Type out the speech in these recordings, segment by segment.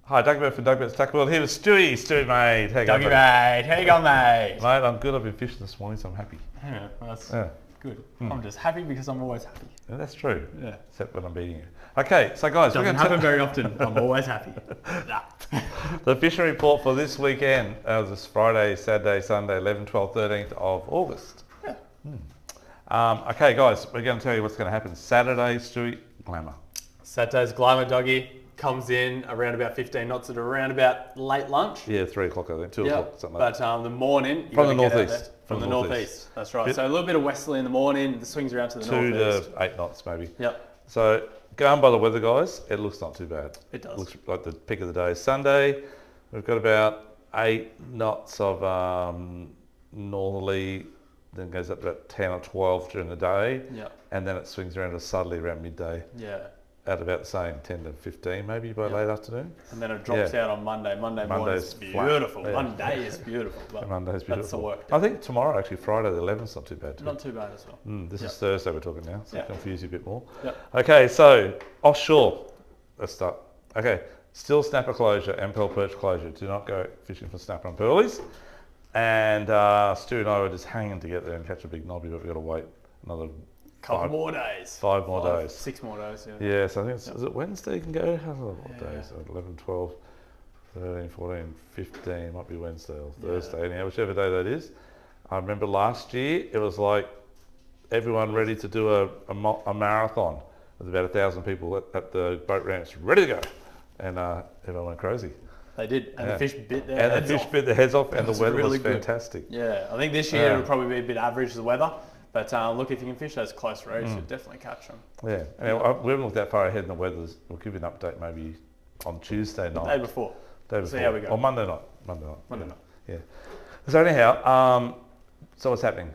Hi, Doug Bird from Doug Bird's Tackle World. Here with Stewie. Stewie, mate. How you going, Dougie, mate. How you going, mate? Mate, I'm good. I've been fishing this morning, so I'm happy. Yeah, that's Yeah. good. I'm just happy because I'm always happy. Yeah, that's true. Yeah. Except when I'm beating you. Okay, so guys, Doesn't happen very often. I'm always happy. the fishing report for this weekend. This Friday, Saturday, Sunday, 11th, 12th, 13th of August. Yeah. Okay, guys, we're going to tell you what's going to happen. Saturday, Stewie, glamour. Saturday's Glamour Doggy comes in around about 15 knots at around about late lunch. Yeah, 3 o'clock, I think, 2 Yeah. o'clock, something like But the morning, From the gotta get out northeast. there. From the northeast. That's right. Yep. So a little bit of westerly in the morning. The swings around to the that. 2 northeast. to 8 knots, maybe. Yep. So, going by the weather, guys, it looks not too bad. It does. Looks like the pick of the day is Sunday. We've got about 8 knots of northerly, then goes up to about 10 or 12 during the day, Yep. and then it swings around to southerly around midday, Yeah. at about the same 10 to 15 maybe by Yep. late afternoon. And then it drops Yeah. out on Monday. Monday morning Monday's is flat. beautiful. Yeah. Monday is beautiful. But Monday's beautiful. That's the work. I think tomorrow, actually, Friday the 11th is not too bad too. Not too bad as well. This Yep. is Thursday we're talking now, so Yep. confuse you a bit more. Yep. Okay, so offshore, let's start. Okay, still snapper closure and pearl perch closure. Do not go fishing for snapper and pearlies. And Stu and I were just hanging to get there and catch a big knobby, but we've got to wait another Couple more days. 5 more days. 6 more days, yeah. Yeah, so I think is it Wednesday you can go? What Yeah. days? 11, 12, 13, 14, 15, might be Wednesday or Thursday, anyhow, whichever day that is. I remember last year it was like everyone ready to do a marathon. There's about 1,000 people at the boat ramps ready to go. And everyone went crazy. They did, and Yeah. the fish bit their And the heads fish off. bit their heads off and was the weather really was good. fantastic. Yeah, I think this year Yeah. it'll probably be a bit average, the weather. But look, if you can fish those close reefs, you'll definitely catch them. Yeah, and we haven't looked that far ahead in the weather. We'll give you an update maybe on Tuesday night. Day before. Day before. See how we go. Or Monday night. Monday yeah. night. Yeah. So anyhow, so what's happening?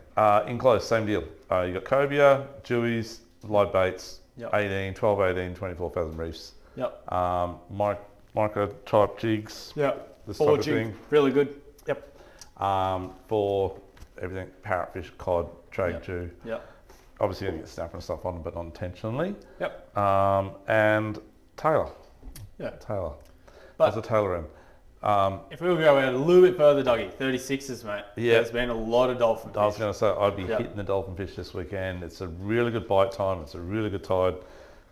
In close, same deal. You got cobia, jewies, live baits, Yep. 18, 12, 18, 24 fathom reefs, Yep. micro type jigs, Yep. this Forward type of jig, thing. really good. Yep. For everything, parrotfish, cod, trade Yep. Jew. Yep. Obviously, you get snapper and stuff on them, but not intentionally. Yep. And Taylor. Yeah. Taylor. But- There's a Taylor in. If we were go out a little bit further, Dougie, 36s, mate. Yeah. There's been a lot of dolphin I was fish. going to say I'd be Yeah. hitting the dolphin fish this weekend. It's a really good bite time. It's a really good tide.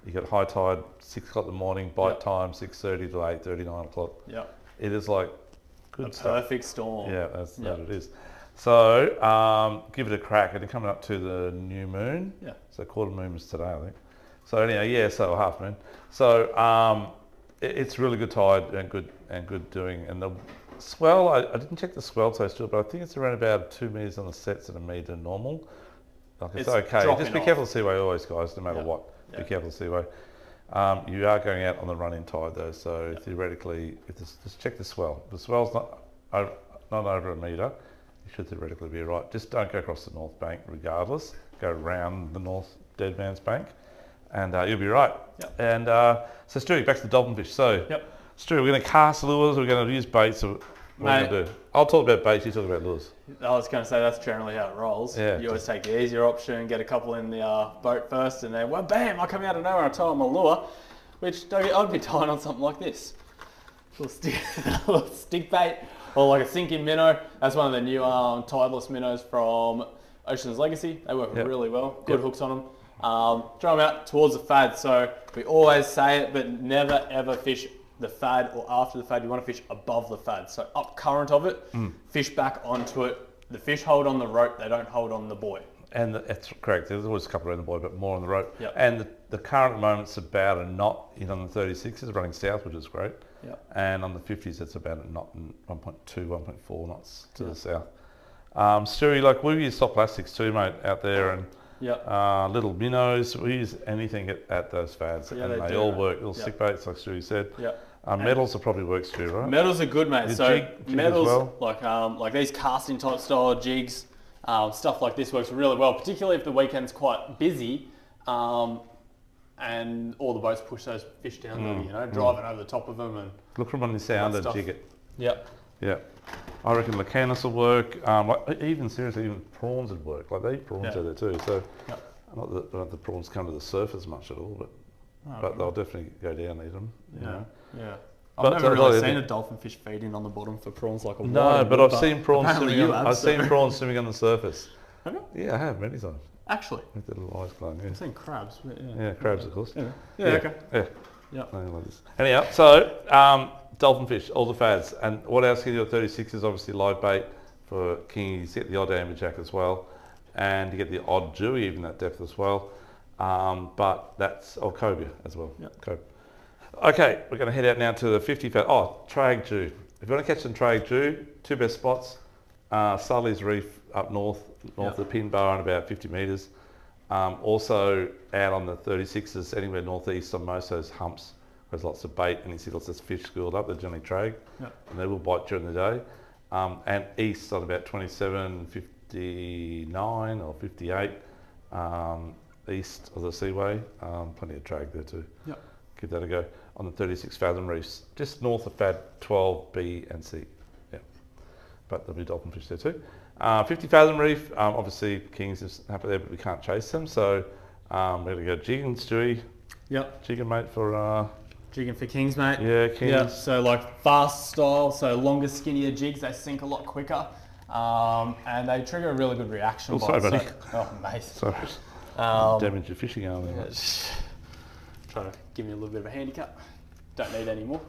You get high tide 6 o'clock in the morning. Bite Yep. time 6:30 to 8:30, 9 o'clock. Yep. It is like A good stuff. perfect storm. Yeah, that's Yep. what it is. So give it a crack. And you're coming up to the new moon. Yeah. So quarter moon was today, I think. So anyway, yeah. So half moon. So it's really good tide and good doing. And the swell, I didn't check the swell today still, but I think it's around about 2 meters on the sets and a meter normal. Like it's It's okay. dropping Just be off. careful of seaway always, guys, no matter Yeah. what. Yeah. Be careful of seaway. You are going out on the running tide though, so theoretically, just check the swell. If the swell's not over a metre, you should theoretically be right. Just don't go across the north bank regardless. Go around the north dead man's bank, and you'll be right. Yep. And so Stu, back to the dolphin fish. So Yep. Stu, we're going to cast lures. We're going to use baits. So what are we Mate. going to do? I'll talk about baits. You talk about lures. I was going to say that's generally how it rolls. Yeah. You always take the easier option, get a couple in the boat first, and then, well, bam, I come out of nowhere and I tie on my lure, which I'd be tying on something like this. Little stick bait, or like a sinking minnow. That's one of the new tideless minnows from Ocean's Legacy. They work Yep. really well. Good Yep. hooks on them. Throw them out towards the fad. So we always say it, but never ever fish the fad or after the fad. You want to fish above the fad. So up current of it, fish back onto it. The fish hold on the rope, they don't hold on the buoy. And that's correct. There's always a couple around the buoy, but more on the rope. Yep. And the current moment's about a knot in on the 36s, running south, which is great. Yep. And on the 50s, it's about a knot in 1.2, 1.4 knots to Yep. the south. Stewie, like we use soft plastics too, mate, out there, and Yep. little minnows. We use anything at those fads, Yeah, and they they do, all mate. work. Little Yep. stick baits, like Stewie said. Yep. Metals will probably work, Stewie, right? Metals are good, mate. The So jig as metals, well? like these casting type style jigs, stuff like this works really well, particularly if the weekend's quite busy, and all the boats push those fish down, driving over the top of them and. Look from on the sounder, stuff. jig it. Yep. Yeah. I reckon Lacanis will work. Like even seriously, even prawns would work. Like they eat prawns Yeah. out there too. So Yep. not that the prawns come to the surface much at all, but they'll definitely go down and eat them. You know. Yeah. I've But never so- really seen a dolphin fish feeding on the bottom for prawns like a No, white, but I've seen prawns apparently swimming. you On, have, I've so- seen prawns swimming on the surface. Have you? Yeah, I have many times. Actually, With the little eyes glowing. Yeah. I've seen crabs. But yeah. Yeah, crabs, of course. Yeah, okay. Yeah. Yeah. Nothing like this. Anyhow, so dolphin fish, all the fads. And what else can you do at 36 is obviously live bait for kingies. You get the odd amberjack as well. And you get the odd jewie even at depth as well. But that's, or cobia as well. Yep. Cobia. Okay, we're going to head out now to the 50 fat. Oh, Trag Jew. If you want to catch some Trag Jew, two best spots. Sully's Reef up north of the pin bar on about 50 metres. Also out on the 36s, anywhere northeast on most of those humps, there's lots of bait and you see lots of fish schooled up, they're generally trag, and they will bite during the day. And east on about 27, 59 or 58, east of the Seaway, plenty of trag there too. Yep. Give that a go. On the 36 fathom reefs, just north of Fad 12, B and C. Yeah, but there'll be dolphin fish there too. 50 fathom reef, obviously kings is happy there, but we can't chase them, so we're going to go jigging, Stewie. Yep. Jigging, mate, for Jigging for kings, mate. yeah, kings. Yeah, so like fast style, so longer, skinnier jigs, they sink a lot quicker, and they trigger a really good reaction. Oh, sorry, buddy. Oh, mate. Sorry, damage your fishing arm there, mate. Try to give me a little bit of a handicap. Don't need any more.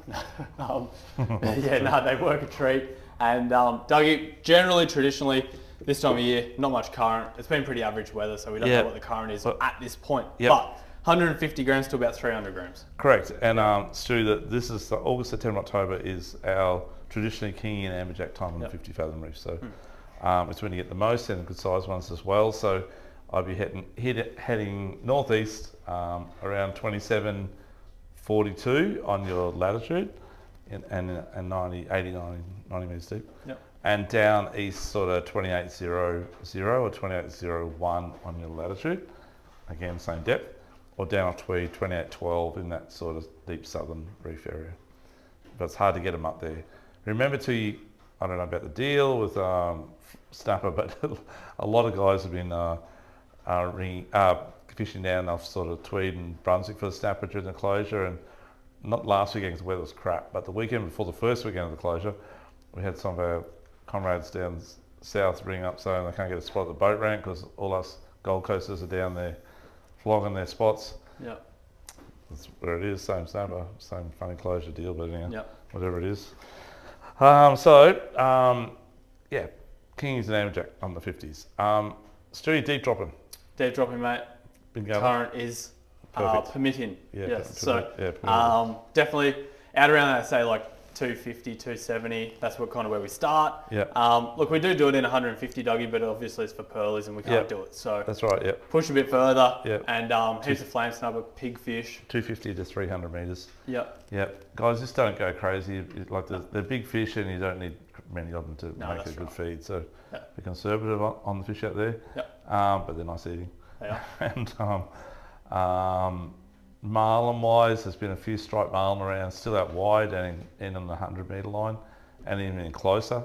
Yeah, no, they work a treat. And Dougie, generally, traditionally, this time of year, not much current. It's been pretty average weather, so we don't know what the current is at this point. Yep. But 150 grams to about 300 grams. Correct, and Stu, that this is August, September, October is our traditionally kingy and amberjack time on the 50 fathom reef. So it's when you get the most and good sized ones as well. So I'd be heading northeast around 27.42 on your latitude and 90, 80, 90 metres deep. Yep. And down east sort of 28.00 or 28.01 on your latitude. Again, same depth. Or down off Tweed, 28.12 in that sort of deep southern reef area. But it's hard to get them up there. Remember I don't know about the deal with snapper, but a lot of guys have been fishing down off sort of Tweed and Brunswick for the snapper during the closure, and not last weekend because the weather was crap, but the weekend before the first weekend of the closure, we had some of our comrades down south ring up saying they can't get a spot at the boat ramp because all us Gold Coasters are down there flogging their spots. Yeah. That's where it is, same snapper, same funny closure deal, but anyhow, whatever it is. Yeah, kings and amberjack on the 50s. Stewie, deep dropping. Deep dropping, mate. Been going. Current is permitting. Yeah, yes. permitting. So definitely out around that, say like 250, 270. That's where we start. Yeah. Look, we do it in 150, Dougie, but obviously it's for pearlies and we can't do it. So that's right. Yeah. push a bit further. Yeah. And heaps of flame snubber, pigfish. 250 to 300 metres. Yep. Yep. Guys, just don't go crazy. Like they're big fish and you don't need many of them to make a good feed. So be conservative on the fish out there. Yep. But they're nice eating. They are. And marlin wise, there's been a few striped marlin around, still out wide and in on the 100 metre line, and even in closer.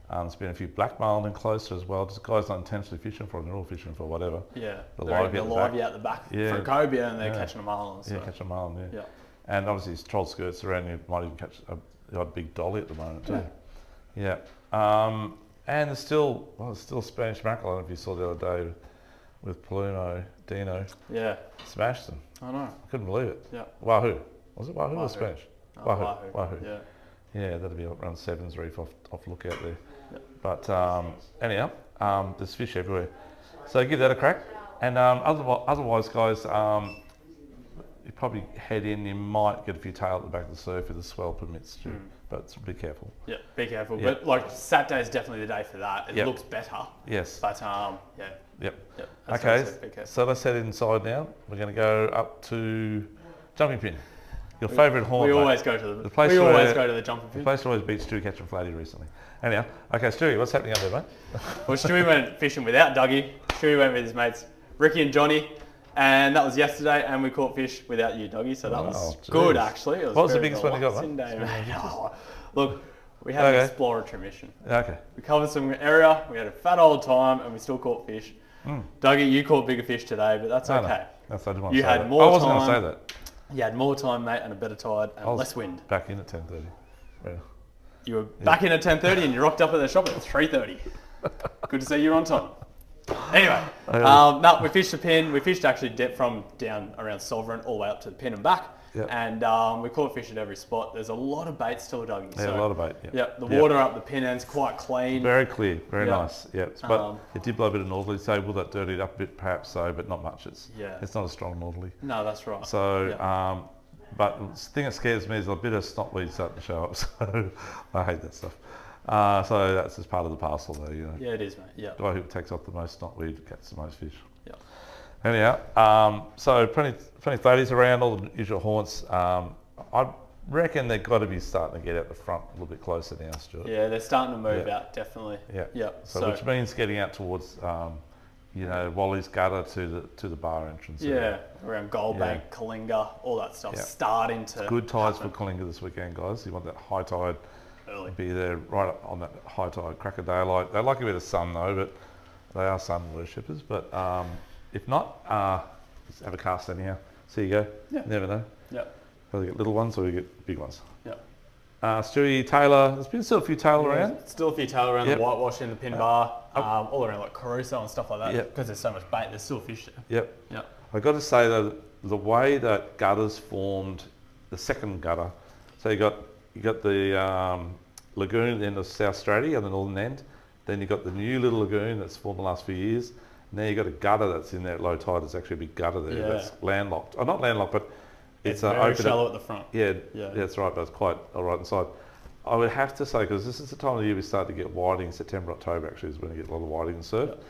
There's been a few black marlin in closer as well. Just guys not intentionally fishing for them, they're all fishing for whatever. Yeah. The They're livey out the back Yeah. for a cobia and they're catching a marlin. So. Yeah, catch a marlin. Yeah. Yeah. And obviously, it's troll skirts around. You might even catch the odd big dolly at the moment too. Yeah. And there's still Spanish mackerel. I don't know if you saw the other day with Palumo, Dino. Yeah. Smashed them. I know. I couldn't believe it. Yeah. Wahoo. Was it Wahoo or Spanish? Wahoo. Wahoo. Yeah. Yeah, that'll be around Sevens Reef off lookout there. Yep. But anyhow, there's fish everywhere. So give that a crack. And otherwise, guys, you probably head in, you might get a few tail at the back of the surf if the swell permits to, but be careful. Yeah, be careful. Yeah. But like Saturday is definitely the day for that. It Yep. looks better. Yes. But yeah. Yep. Yep. That's Okay, what I said, be careful. so let's head inside now. We're going to go up to Jumping Pin. Your favourite horn. We mate. always go to the place we where- always go to the jumping The pin. place always beats Stewie catching flatty recently. Anyhow, okay, Stewie, what's happening up there, mate? Well, Stewie went fishing without Dougie. Stewie went with his mates Ricky and Johnny, and that was yesterday. And we caught fish without you, Dougie. So that was good, geez. actually. It was What was the very biggest one you got, relaxing mate? day, mate. Oh, look, we had an Okay. exploratory mission. Okay. We covered some area. We had a fat old time, and we still caught fish. Dougie, you caught bigger fish today, but that's No, no. okay. That's, I didn't want You to say had that. more I wasn't going to time. say that. You had more time, mate, and a better tide I and was less wind. back in at 10:30. Yeah. You were back in at 10:30 and you rocked up at the shop at 3:30. Good to see you're on time. Anyway, no, we fished the pin. We fished actually from down around Sovereign all the way up to the pin and back. Yep. And we caught fish at every spot. There's a lot of bait still, Dougie. Yeah, a lot of bait. Yeah, the water up the pin end's quite clean. Very clear, very Yeah. nice. Yeah, but it did blow a bit of northerly, so will that dirty it up a bit, perhaps so, but not much. It's not a strong northerly. No, that's right. So, but the thing that scares me is a bit of snotweed starting to show up. So I hate that stuff. So that's just part of the parcel, though. You know. Yeah, it is, mate. Yeah. The guy who takes off the most snotweed gets the most fish. Yeah. Anyhow, so plenty flatties around, all the usual haunts. I reckon they've got to be starting to get out the front a little bit closer now, Stuart. Yeah, they're starting to move out, definitely. Yeah. Yeah. So which means getting out towards, Wally's Gutter to the bar entrance. Yeah, around Goldbank, Kalinga, all that stuff starting to. Good tides for Kalinga this weekend, guys. You want that high tide. Early. Be there right up on that high tide, crack of daylight. They like a bit of sun though, but they are sun worshippers. But if not, just have a cast anyhow. See you go. Yeah. Never know. Yeah. Whether you get little ones or you get big ones. Yeah. Stewie, Taylor, there's been still a few Taylor around. Still a few tail around Yep. the whitewash in the pin bar, all around like Caruso and stuff like that. Yep. Because there's so much bait, there's still fish there. Yep. Yeah. I've got to say though, the way that gutters formed, the second gutter, so you got the lagoon at the end of South Straddie on the northern end, then you got the new little lagoon that's formed the last few years, and now you got a gutter that's in there at low tide. There's actually a big gutter there that's landlocked. Oh, not landlocked, but it's very open shallow at the front. Yeah, that's right, but it's quite all right inside. I would have to say, because this is the time of the year we start to get whiting, September, October actually is when you get a lot of whiting in surf. Yeah.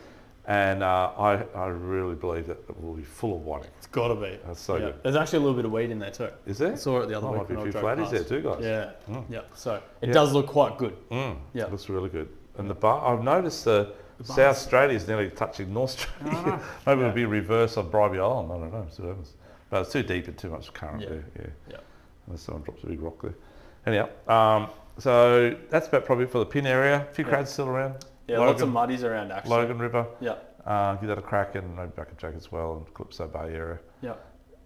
And I really believe that it will be full of whiting. It's got to be. That's so good. There's actually a little bit of weed in there too. Is there? I saw it the other Oh, week. might be a when I few drove flatties there past. too, guys. Yeah. Mm. Yeah. So it does look quite good. Yeah. It looks really good. And the bar, I've noticed the South Straddie is nearly touching North Straddie. Maybe it'll be reverse on Bribey Island. I don't know. See what happens. But it's too deep and too much current there. Yeah. Unless someone drops a big rock there. Anyhow, so that's about probably for the pin area. A few crads still around. Yeah, Logan, lots of muddies around actually. Logan River. Yeah. Give that a crack, and maybe back at Jack as well, and Calypso Bay area. Yeah.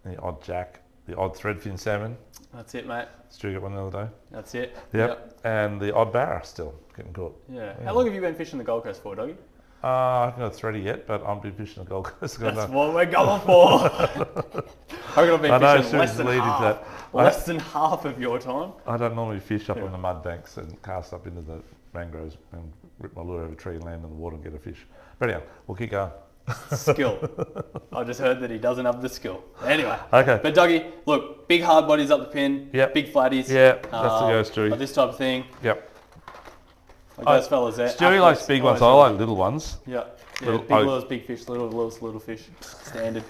And the odd Jack, the odd threadfin salmon. That's it, mate. Stu got one the other day. That's it. Yep. And the odd barra still getting caught. Yeah. How long have you been fishing the Gold Coast for, Dougie? I haven't got a thready yet, but I've been fishing the Gold Coast. That's what we're going for. I've been fishing less than half of your time. I don't normally fish up on the mud banks and cast up into the mangroves and rip my lure over a tree and land in the water and get a fish. But anyhow, we'll keep going. Skill. I just heard that he doesn't have the skill. Anyway. Okay. But Dougie, look, big hard bodies up the pin. Yep. Big flatties. Yeah, that's the go, Stewie. Like this type of thing. Yep. Like those fellas there. Stewie likes big ones. I like little ones. Yeah. Little- Big lures, big fish, little lures, little fish. Standard.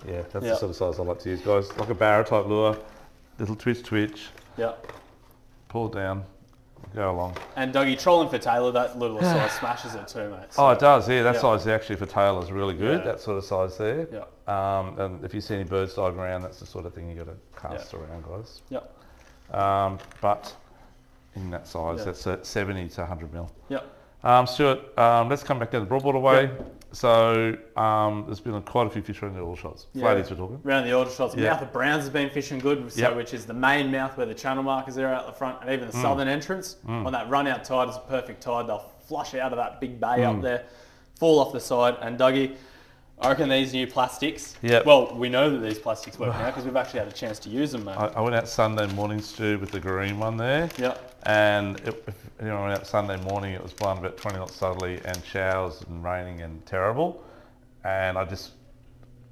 Yeah, that's the sort of size I like to use, guys. Like a barra type lure, little twitch, Yeah. pull it down, go along. And Dougie, trolling for Taylor, that little size smashes it too, mate. So, Oh, it does, yeah. That size actually for tail is really good, Yeah. that sort of size there. Yeah. And if you see any birds diving around, that's the sort of thing you got to cast around, guys. Yeah. But in that size, that's at 70 to 100 mil. Yeah. Stuart, let's come back down the Broadwater way. So there's been quite a few fish around the oil shots. Flatties we're talking. Around the order shots. Yeah. Mouth of Browns has been fishing good, so, which is the main mouth where the channel markers are out the front, and even the southern entrance. On that run out tide is a perfect tide. They'll flush out of that big bay up there, fall off the side. And Dougie, I reckon these new plastics. Yep. Well, we know that these plastics work now because we've actually had a chance to use them, mate. I went out Sunday morning, Stu, with the green one there. Yeah. And if anyone went out Sunday morning, it was blowing about 20 knots southerly and showers and raining and terrible. And I just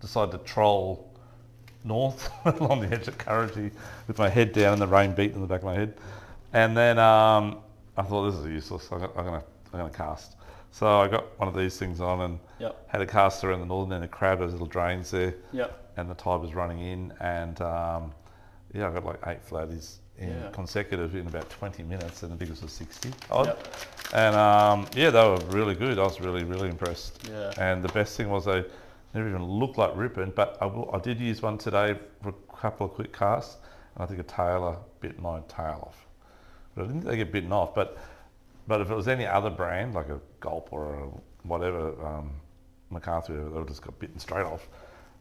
decided to troll north along the edge of Kurrajee with my head down and the rain beating in the back of my head. And then I thought, this is useless. I'm gonna cast. So I got one of these things on and had a cast around the northern end of Crab. Those little drains there. And the tide was running in, and I got like 8 flatties consecutive in about 20 minutes, and the biggest was 60 odd. And they were really good. I was really impressed. And the best thing was they never even looked like ripping, but I did use one today for a couple of quick casts, and I think a tailor bit my tail off. But I didn't think they get bitten off, but if it was any other brand, like a Gulp or a whatever, MacArthur, they would just got bitten straight off.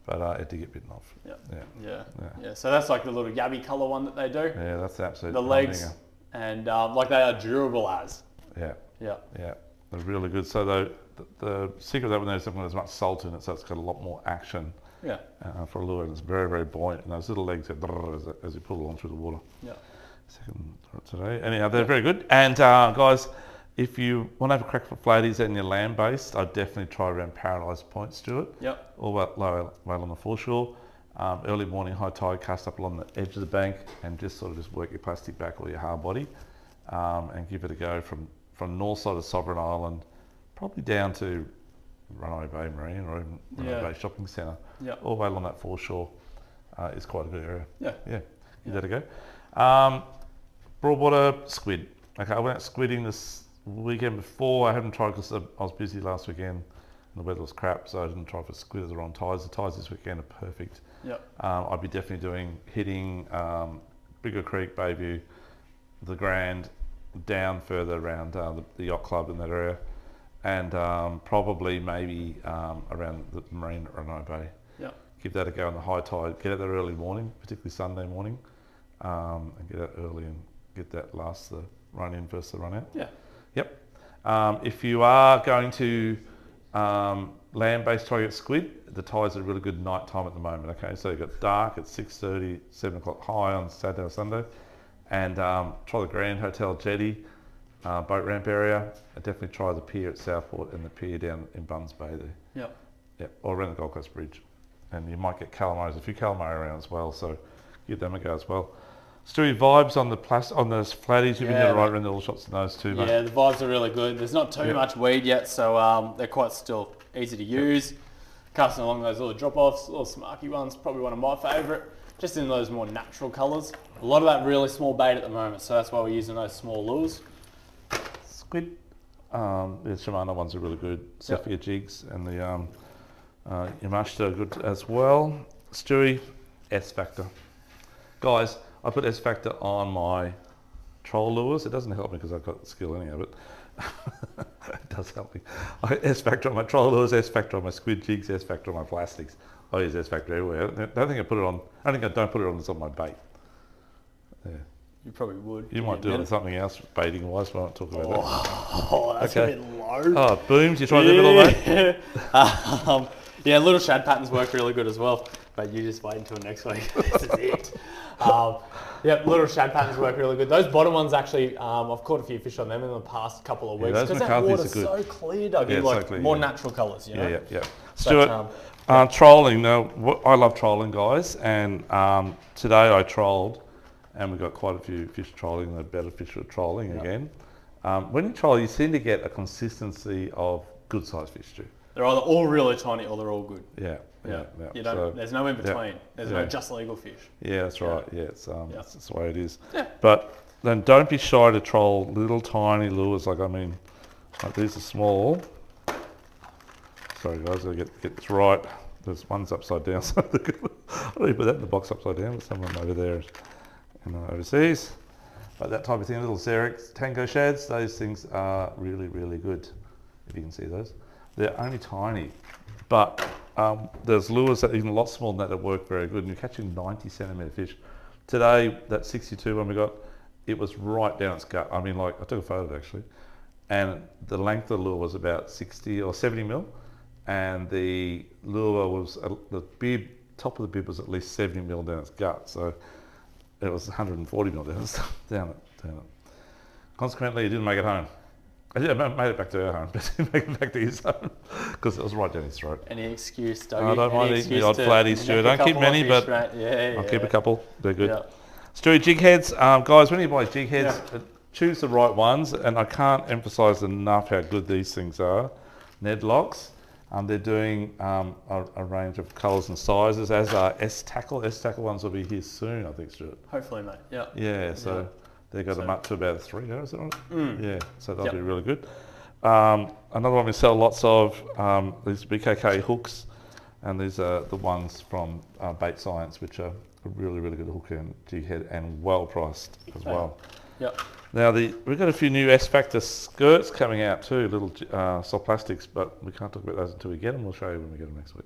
but it did get bitten off. Yeah. So that's like the little yabby colour one that they do. Yeah, that's the absolute The legs, humdinger. and like they are durable as. Yeah, Yeah. they're really good. So the secret of that one is there's much salt in it, so it's got a lot more action Yeah. for a lure, and it's very, very buoyant. And those little legs go as you pull along through the water. Yeah. Second today. Anyhow, they're very good. And guys, if you want to have a crack for flaties and you're land-based, I'd definitely try around Paradise Point, Stuart. Yep. All about low on the foreshore. Early morning, high tide, cast up along the edge of the bank and just work your plastic back or your hard body and give it a go from north side of Sovereign Island, probably down to Runaway Bay Marine or even Runaway Bay Shopping Centre. Yeah. All the way along that foreshore is quite a good area. Yeah. Give that a go. Broadwater squid. Okay, I went out squidding this weekend before. I hadn't tried because I was busy last weekend and the weather was crap, so I didn't try for squid at the wrong tides. The tides this weekend are perfect. Yep. I'd be definitely hitting Bigger Creek, Bayview, the Grand, down further around the yacht club in that area, and probably maybe around the marine at Runaway Bay. Yep. Give that a go on the high tide. Get out there early morning, particularly Sunday morning, and get out early and get that the run in versus the run out. Yeah. Yep. If you are going to land-based try to get squid, the tides are really good night time at the moment. Okay, so you've got dark at 6:30, 7 o'clock high on Saturday or Sunday, and try the Grand Hotel Jetty, boat ramp area, and definitely try the pier at Southport and the pier down in Bunns Bay there. Yep. Yep, or around the Gold Coast Bridge. And you might get calamari. There's a few calamari around as well, so give them a go as well. Stewie, vibes on the flatties. You've been doing right around the little shots in those too, mate. Yeah, the vibes are really good. There's not too much weed yet, so they're quite still easy to use. Casting along those little drop-offs, little smarky ones, probably one of my favourite. Just in those more natural colours. A lot of that really small bait at the moment, so that's why we're using those small lures. Squid. The Shimano ones are really good. Sophia jigs and the Yamashita are good as well. Stewie, S Factor. Guys, I put S Factor on my troll lures. It doesn't help me because I've got skill anyhow, but it does help me. S Factor on my troll lures, S Factor on my squid jigs, S Factor on my plastics. I use S Factor everywhere. I don't think I put it on. I don't put it on that's on my bait. Yeah. You probably would. You might do it with something else baiting wise, but I won't talk about that. Oh, that's a bit low. Oh, booms! You tried that little mate. Yeah, little shad patterns work really good as well, but you just wait until next week. This is it. Little shad patterns work really good. Those bottom ones actually, I've caught a few fish on them in the past couple of weeks those because that McCarthy's water's are good. so clear, Doug. Yeah, Like so clear, more natural colours, you know. Yeah. Stuart, trolling. Now, I love trolling, guys, and today I trolled, and we got quite a few fish trolling. The better fish are trolling again. When you troll, you seem to get a consistency of good sized fish too. They're either all really tiny or they're all good. Yeah. You don't. There's no in between. There's no Yeah. just legal fish. Yeah, that's right. Yeah, it's that's the way it is. Yeah. But then don't be shy to troll little tiny lures. Like these are small. Sorry guys, I gotta get this right. There's one's upside down. So I don't even put that in the box upside down. There's someone over there overseas. But that type of thing, little Xerix Tango shads, those things are really, really good. If you can see those. They're only tiny, but there's lures that are even a lot smaller than that work very good, and you're catching 90 centimetre fish. Today, that 62 one we got, it was right down its gut. I mean, like, I took a photo of it actually, and the length of the lure was about 60 or 70 mil, and the lure was, the bib, top of the bib was at least 70 mil down its gut, so it was 140 mil down it. Consequently, it didn't make it home. I made it back to our home, but didn't make it back to his home because it was right down his throat. Any excuse, Dougie? I don't mind eating the odd flatties, Stuart. Don't keep many, but I'll keep a couple. They're good. Yeah. Stewie, jig heads. Guys, when you buy jig heads, choose the right ones, and I can't emphasise enough how good these things are. Ned Locks. They're doing a range of colours and sizes, as are S-Tackle. S-Tackle ones will be here soon, I think, Stuart. Hopefully, mate. Yeah. Yeah, so they've got them up to about 3 hours, is it? Yeah, so that'll be really good. Another one we sell lots of, these BKK hooks, and these are the ones from Bait Science, which are a really, really good hook and jig head, and well priced as well. Yep. Now, we've got a few new S-Factor skirts coming out too, little soft plastics, but we can't talk about those until we get them. We'll show you when we get them next week.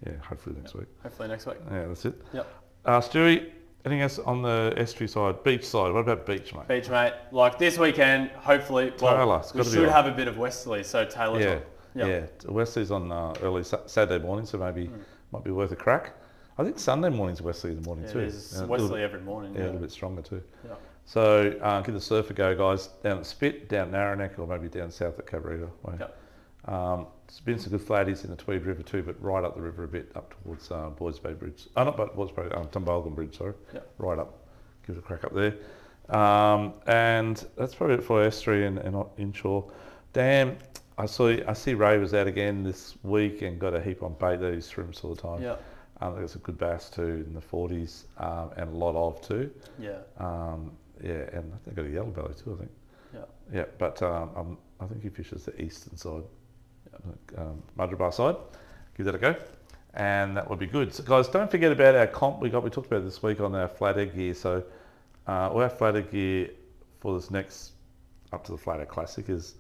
Yeah, hopefully next week. Hopefully next week. Yeah, that's it. Yep. Stewie, anything else on the estuary side, beach side? What about beach, mate? Beach, mate. Like this weekend, hopefully. Taylor, it's we gotta be should on. have a bit of westerly, so Taylor's Yeah, on. Yep. yeah. Wesley's on early Saturday morning, so maybe might be worth a crack. I think Sunday morning's Wesley in the morning Yeah, too. there's A westerly little, every morning. yeah, a little bit stronger too. Yeah. So give the surf a go, guys. Down at Spit, down Narranac, or maybe down south at Cabarita way. Yep. There's been some good flatties in the Tweed River too, but right up the river a bit, up towards Boys Bay Bridge. Not Boys Bay, Tumbalgum Bridge, sorry. Yep. Right up. Give it a crack up there. And that's probably it for estuary and inshore. Dan, I see Ray was out again this week and got a heap on bait that he shrimps all the time. Yeah. There's a good bass too in the 40s and a lot of too. Yeah. Yeah, and I think I got a yellow belly too, I think. Yeah. Yeah, but I think he fishes the eastern side, Mudgeeraba side. Give that a go, and that would be good. So guys, don't forget about our comp we talked about this week on our flathead gear. So all our flathead gear for this next up to the Flathead Classic is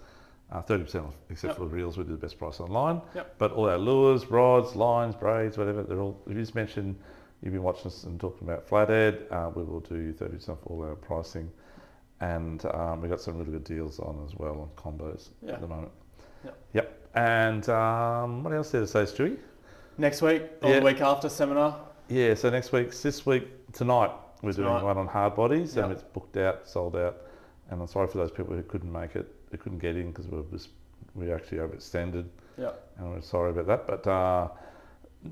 30% off, except for the reels. We do the best price online. Yep. But all our lures, rods, lines, braids, whatever, they're all. If you just mention you've been watching us and talking about flathead, we will do 30% off all our pricing. And we've got some really good deals on as well on combos at the moment. Yep. And what else there to say, Stewie? Next week or the week after seminar? Yeah, so this week, tonight, we're doing one on hard bodies and it's booked out, sold out. And I'm sorry for those people who couldn't make it, who couldn't get in because we actually overextended. Yeah. And we're sorry about that. But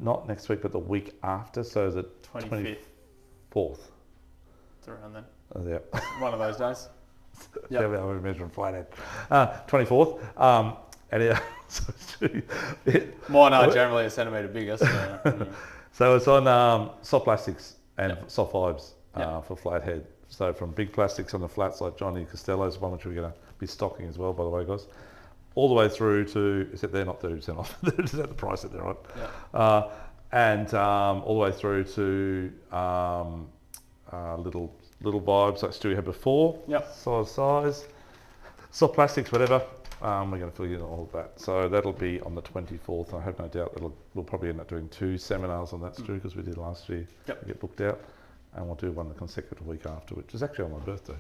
not next week, but the week after. So the 25th. 24th. It's around then. Yeah. One of those days. Yeah, we're measuring flathead. 24th. Anyhow, Mine are generally a centimetre bigger. So, so it's on soft plastics and soft fibres for flathead. So from big plastics on the flats like Johnny Costello's one, which we're going to be stocking as well, by the way, guys, all the way through to, except they're not 30% off, they're just at the price that they're on. Yeah. And all the way through to little vibes like Stewie had before. Yep. Size, soft plastics, whatever. We're going to fill you in all of that. So that'll be on the 24th. I have no doubt we'll probably end up doing 2 seminars on that, Stewie, because we did last year. Yep. We get booked out. And we'll do one the consecutive week after, which is actually on my birthday.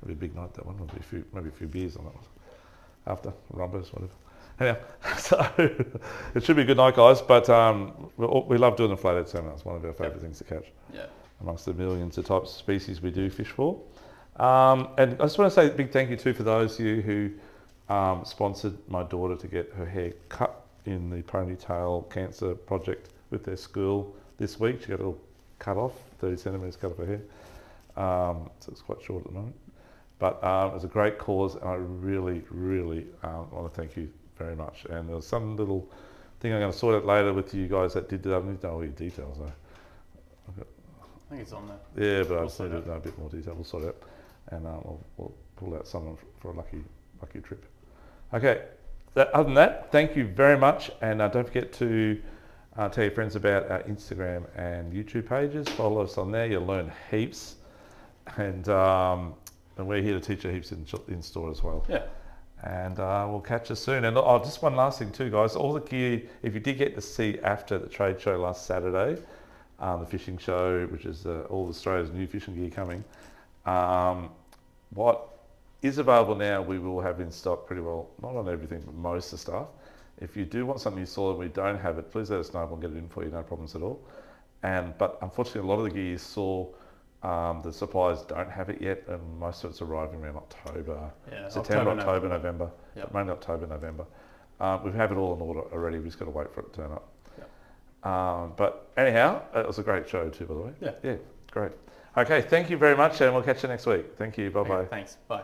It'll be a big night, that one. There'll be maybe a few beers on that one. After, rumbers, whatever. Anyhow, so it should be a good night, guys. But we love doing the flathead salmon. It's one of our favourite things to catch. Yeah. Amongst the millions of types of species we do fish for. And I just want to say a big thank you too for those of you who sponsored my daughter to get her hair cut in the ponytail cancer project with their school this week. She got a little cut off, 30 centimetres cut off her hair. So it's quite short at the moment. But it was a great cause, and I really, really want to thank you very much. And there was some little thing I'm going to sort out later with you guys that did that. I need to know all your details though. I think it's on there. Yeah, but I just need to know a bit more detail. We'll sort it out, and we'll pull out someone for a lucky trip. Okay. Other than that, thank you very much, and don't forget to tell your friends about our Instagram and YouTube pages. Follow us on there. You'll learn heaps, and we're here to teach you heaps in store as well. Yeah. And we'll catch you soon. And just one last thing too, guys. All the gear, if you did get to see after the trade show last Saturday, the fishing show, which is all Australia's new fishing gear coming, what is available now we will have in stock pretty well, not on everything, but most of the stuff. If you do want something you saw and we don't have it, please let us know. We'll get it in for you, no problems at all. But unfortunately, a lot of the gear you saw, the suppliers don't have it yet, and most of it's arriving around October, September, October, November. Yep. Mainly October, November. We have it all in order already. We've just got to wait for it to turn up. Yep. But anyhow, it was a great show too, by the way. Yeah, great. Okay, thank you very much, and we'll catch you next week. Thank you. Bye bye. Thanks. Bye.